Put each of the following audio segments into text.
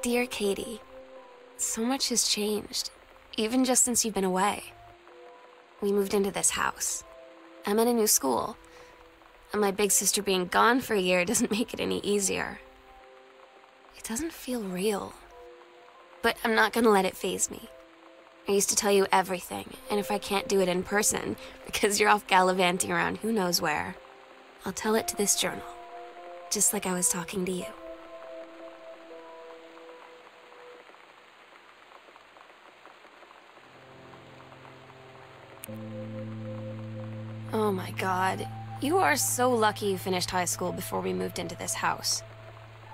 Dear Katie, so much has changed, even just since you've been away. We moved into this house. I'm in a new school, and my big sister being gone for a year doesn't make it any easier. It doesn't feel real, but I'm not gonna let it faze me. I used to tell you everything, and if I can't do it in person, because you're off gallivanting around who knows where, I'll tell it to this journal, just like I was talking to you. Oh my God, you are so lucky you finished high school before we moved into this house.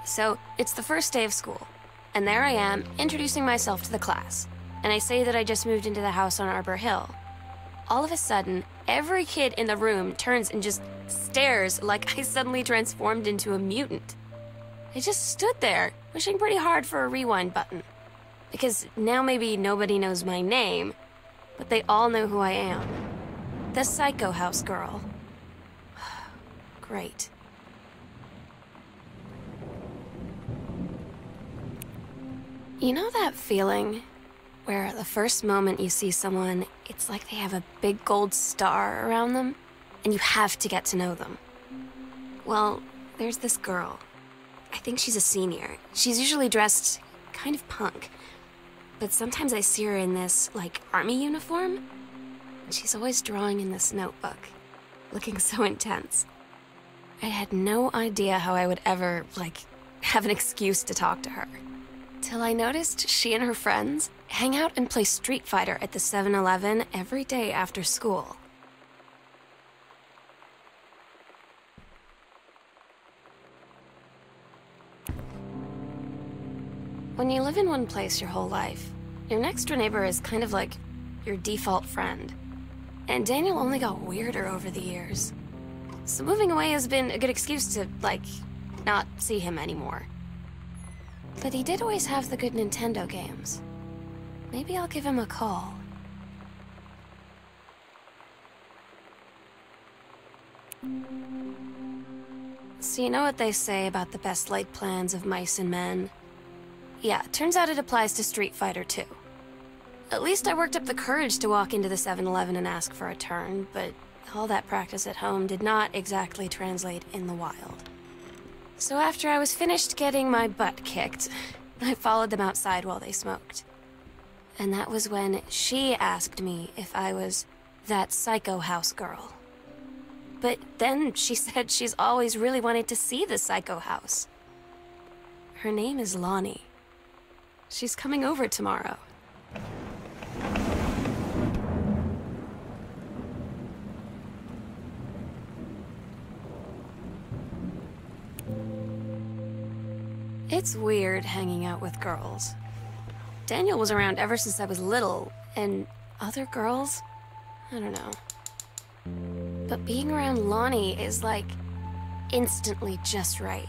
So, it's the first day of school, and there I am, introducing myself to the class, and I say that I just moved into the house on Arbor Hill. All of a sudden, every kid in the room turns and just stares like I suddenly transformed into a mutant. I just stood there, wishing pretty hard for a rewind button. Because now maybe nobody knows my name, but they all know who I am. The Psycho House girl. Great. You know that feeling where the first moment you see someone, it's like they have a big gold star around them, and you have to get to know them? Well, there's this girl. I think she's a senior. She's usually dressed kind of punk, but sometimes I see her in this, like, army uniform, and she's always drawing in this notebook, looking so intense. I had no idea how I would ever, like, have an excuse to talk to her. Till I noticed she and her friends hang out and play Street Fighter at the 7-Eleven every day after school. When you live in one place your whole life, your next door neighbor is kind of like your default friend. And Daniel only got weirder over the years. So moving away has been a good excuse to, like, not see him anymore. But he did always have the good Nintendo games. Maybe I'll give him a call. So you know what they say about the best laid plans of mice and men? Yeah, turns out it applies to Street Fighter too. At least I worked up the courage to walk into the 7-Eleven and ask for a turn, but all that practice at home did not exactly translate in the wild. So after I was finished getting my butt kicked, I followed them outside while they smoked. And that was when she asked me if I was that Psycho House girl. But then she said she's always really wanted to see the Psycho House. Her name is Lonnie. She's coming over tomorrow. It's weird hanging out with girls. Daniel was around ever since I was little, and other girls? I don't know. But being around Lonnie is like instantly just right.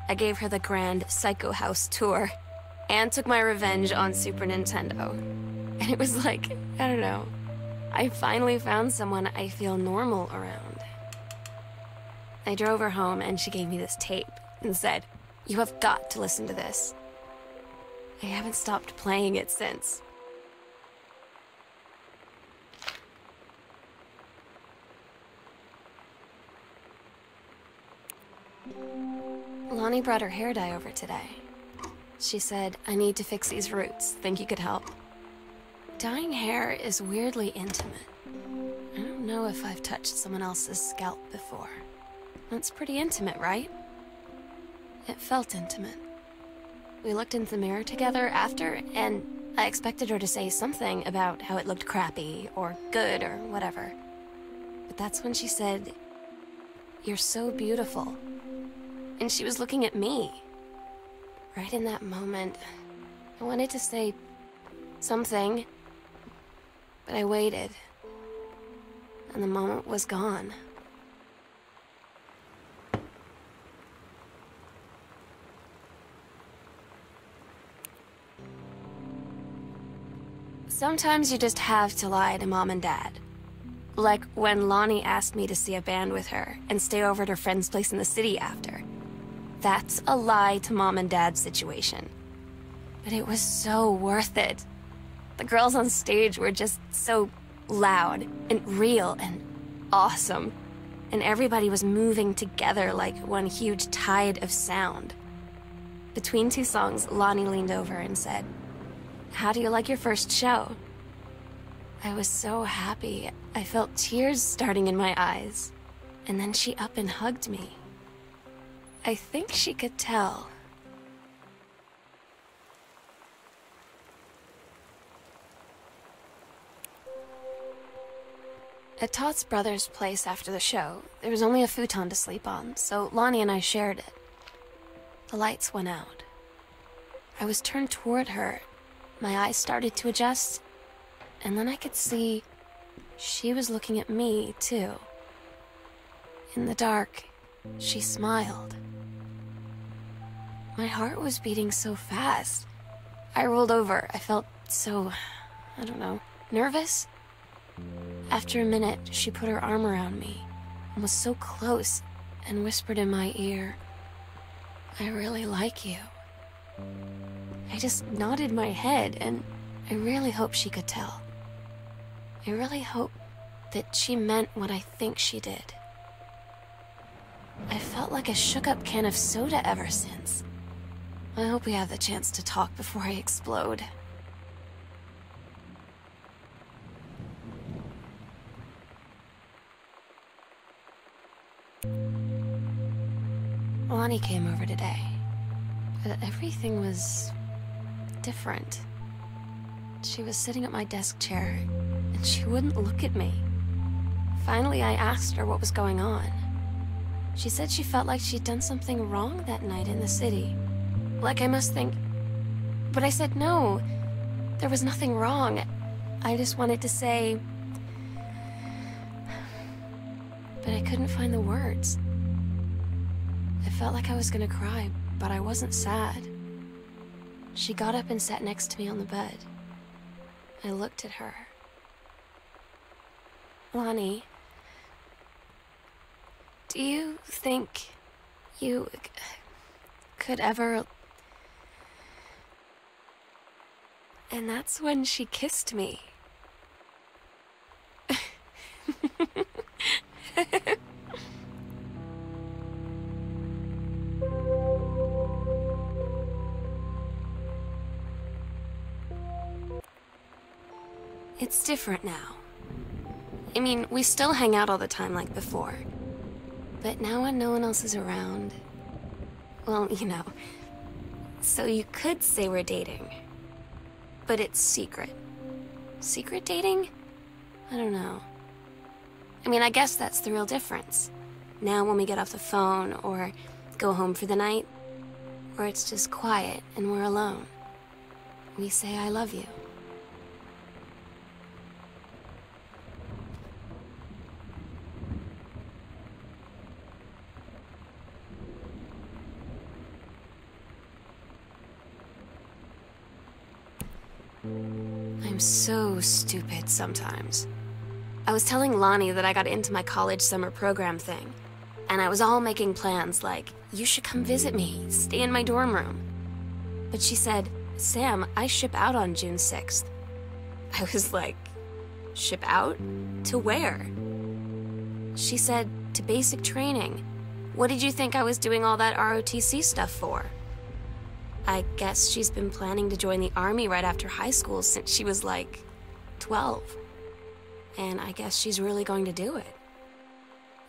I gave her the grand Psycho House tour and took my revenge on Super Nintendo. And it was like, I don't know, I finally found someone I feel normal around. I drove her home and she gave me this tape and said, "You have got to listen to this." I haven't stopped playing it since. Lonnie brought her hair dye over today. She said, "I need to fix these roots. Think you could help?" Dyeing hair is weirdly intimate. I don't know if I've touched someone else's scalp before. That's pretty intimate, right? It felt intimate. We looked into the mirror together after, and I expected her to say something about how it looked crappy, or good, or whatever. But that's when she said, "You're so beautiful." And she was looking at me. Right in that moment, I wanted to say something, but I waited, and the moment was gone. Sometimes you just have to lie to Mom and Dad. Like when Lonnie asked me to see a band with her and stay over at her friend's place in the city after. That's a lie to Mom and Dad's situation. But it was so worth it. The girls on stage were just so loud and real and awesome. And everybody was moving together like one huge tide of sound. Between two songs, Lonnie leaned over and said, "How do you like your first show?" I was so happy. I felt tears starting in my eyes. And then she up and hugged me. I think she could tell. At Todd's brother's place after the show, there was only a futon to sleep on, so Lonnie and I shared it. The lights went out. I was turned toward her. My eyes started to adjust, and then I could see she was looking at me, too. In the dark, she smiled. My heart was beating so fast. I rolled over. I felt so, I don't know, nervous. After a minute, she put her arm around me and was so close and whispered in my ear, "I really like you." I just nodded my head, and I really hope she could tell. I really hope that she meant what I think she did. I felt like a shook-up can of soda ever since. I hope we have the chance to talk before I explode. Lonnie came over today, but everything was different. She was sitting at my desk chair, and she wouldn't look at me. Finally, I asked her what was going on. She said she felt like she'd done something wrong that night in the city. Like I must think... But I said no, there was nothing wrong. I just wanted to say... But I couldn't find the words. I felt like I was gonna cry, but I wasn't sad. She got up and sat next to me on the bed. I looked at her. "Lonnie, do you think you could ever..." And that's when she kissed me. It's different now. I mean, we still hang out all the time like before. But now when no one else is around... Well, you know. So you could say we're dating. But it's secret. Secret dating? I don't know. I mean, I guess that's the real difference. Now when we get off the phone, or go home for the night, or it's just quiet and we're alone, we say I love you. I'm so stupid sometimes. I was telling Lonnie that I got into my college summer program thing, and I was all making plans like, you should come visit me, stay in my dorm room. But she said, "Sam, I ship out on June 6th. I was like, ship out? To where? She said, to basic training. What did you think I was doing all that ROTC stuff for? I guess she's been planning to join the army right after high school since she was like 12. And I guess she's really going to do it.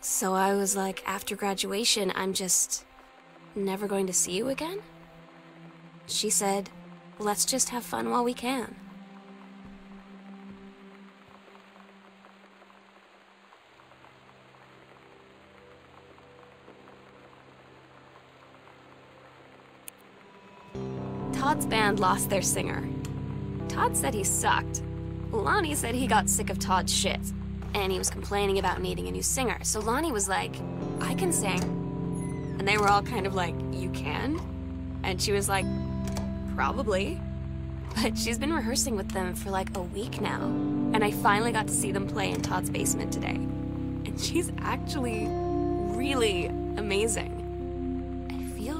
So I was like, after graduation, I'm just never going to see you again? She said, let's just have fun while we can. Todd's band lost their singer. Todd said he sucked. Lonnie said he got sick of Todd's shit, and he was complaining about needing a new singer. So Lonnie was like, I can sing. And they were all kind of like, you can? And she was like, probably. But she's been rehearsing with them for like a week now, and I finally got to see them play in Todd's basement today. And she's actually really amazing. I feel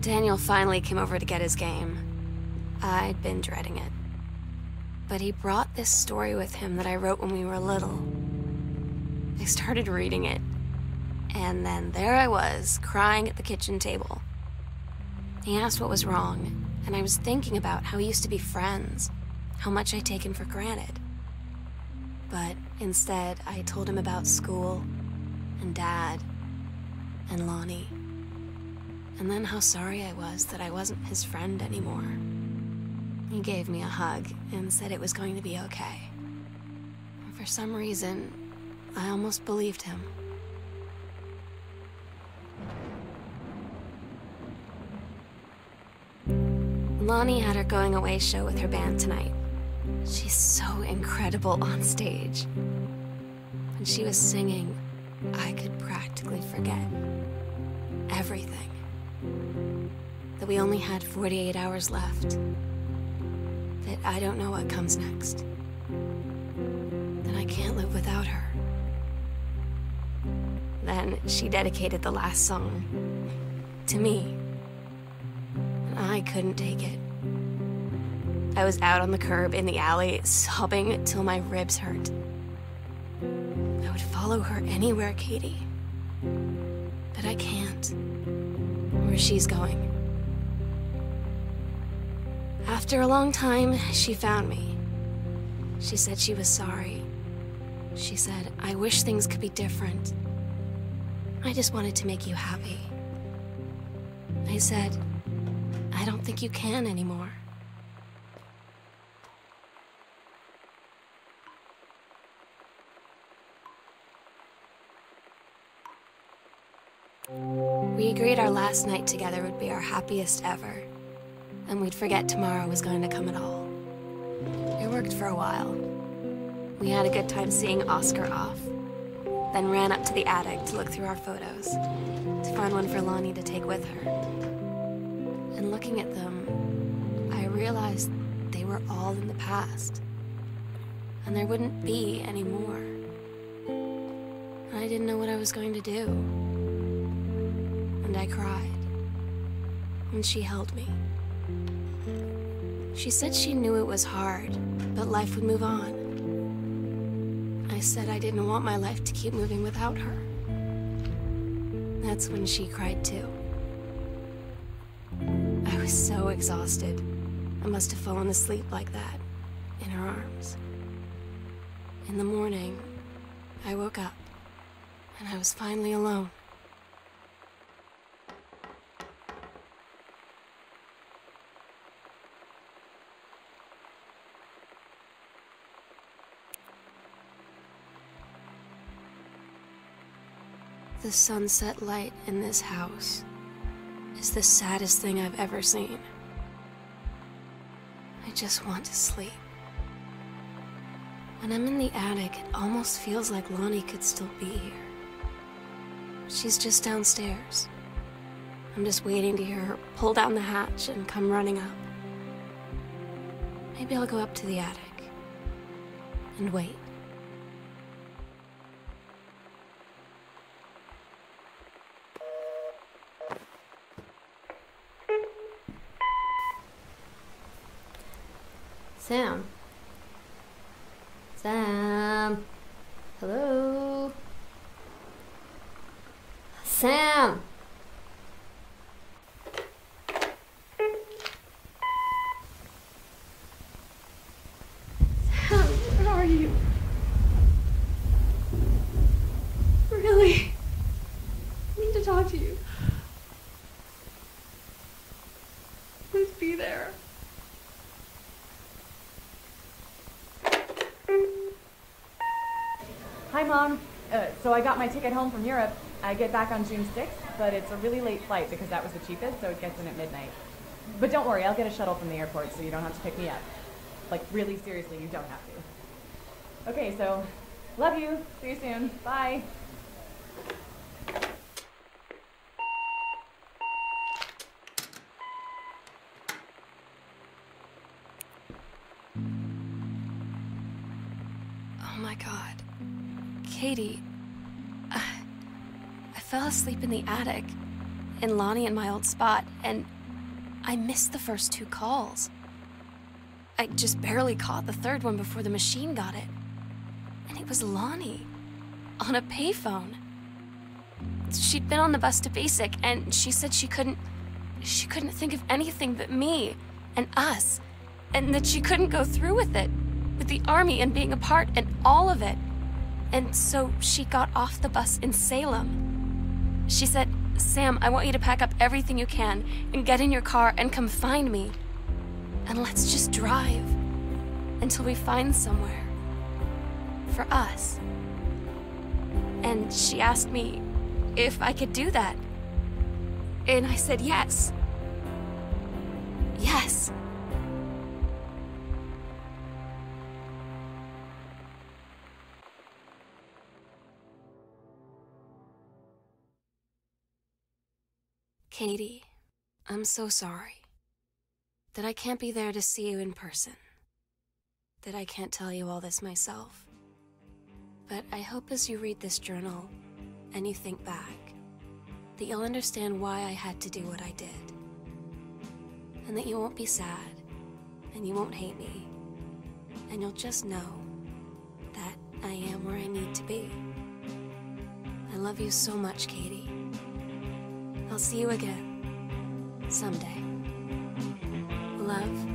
Daniel finally came over to get his game. I'd been dreading it. But he brought this story with him that I wrote when we were little. I started reading it, and then there I was, crying at the kitchen table. He asked what was wrong, and I was thinking about how we used to be friends, how much I'd taken for granted. But instead, I told him about school, and Dad, and Lonnie. And then how sorry I was that I wasn't his friend anymore. He gave me a hug and said it was going to be okay. And for some reason, I almost believed him. Lonnie had her going away show with her band tonight. She's so incredible on stage. When she was singing, I could practically forget everything. That we only had 48 hours left. That I don't know what comes next. That I can't live without her. Then she dedicated the last song to me. And I couldn't take it. I was out on the curb in the alley, sobbing till my ribs hurt. I would follow her anywhere, Katie. But I can't. Where she's going. After a long time, she found me. She said she was sorry. She said, I wish things could be different. I just wanted to make you happy. I said, I don't think you can anymore. We agreed our last night together would be our happiest ever, and we'd forget tomorrow was going to come at all. It worked for a while. We had a good time seeing Oscar off, then ran up to the attic to look through our photos, to find one for Lonnie to take with her. And looking at them, I realized they were all in the past, and there wouldn't be any more. I didn't know what I was going to do. And I cried when she held me. She said she knew it was hard, but life would move on. I said I didn't want my life to keep moving without her. That's when she cried too. I was so exhausted. I must have fallen asleep like that, in her arms. In the morning, I woke up, and I was finally alone. The sunset light in this house is the saddest thing I've ever seen. I just want to sleep. When I'm in the attic, it almost feels like Lonnie could still be here. She's just downstairs. I'm just waiting to hear her pull down the hatch and come running up. Maybe I'll go up to the attic and wait. Sam. Sam. Hello. Sam. Sam, where are you? Really? I need to talk to you. Please be there. Hi, Mom. So I got my ticket home from Europe. I get back on June 6th, but it's a really late flight because that was the cheapest, so it gets in at midnight. But don't worry, I'll get a shuttle from the airport so you don't have to pick me up. Like, really seriously, you don't have to. Okay, so, love you. See you soon. Bye. Oh my God. Katie, I fell asleep in the attic, and Lonnie in my old spot, and I missed the first 2 calls. I just barely caught the 3rd one before the machine got it. And it was Lonnie, on a payphone. She'd been on the bus to Basic, and she said she couldn't think of anything but me and us, and that she couldn't go through with it, with the Army and being apart and all of it. And so she got off the bus in Salem. She said, "Sam, I want you to pack up everything you can and get in your car and come find me. And let's just drive until we find somewhere for us." And she asked me if I could do that. And I said yes. Yes. Katie, I'm so sorry that I can't be there to see you in person, that I can't tell you all this myself. But I hope as you read this journal and you think back, that you'll understand why I had to do what I did. And that you won't be sad, and you won't hate me, and you'll just know that I am where I need to be. I love you so much, Katie. I'll see you again, someday. Love,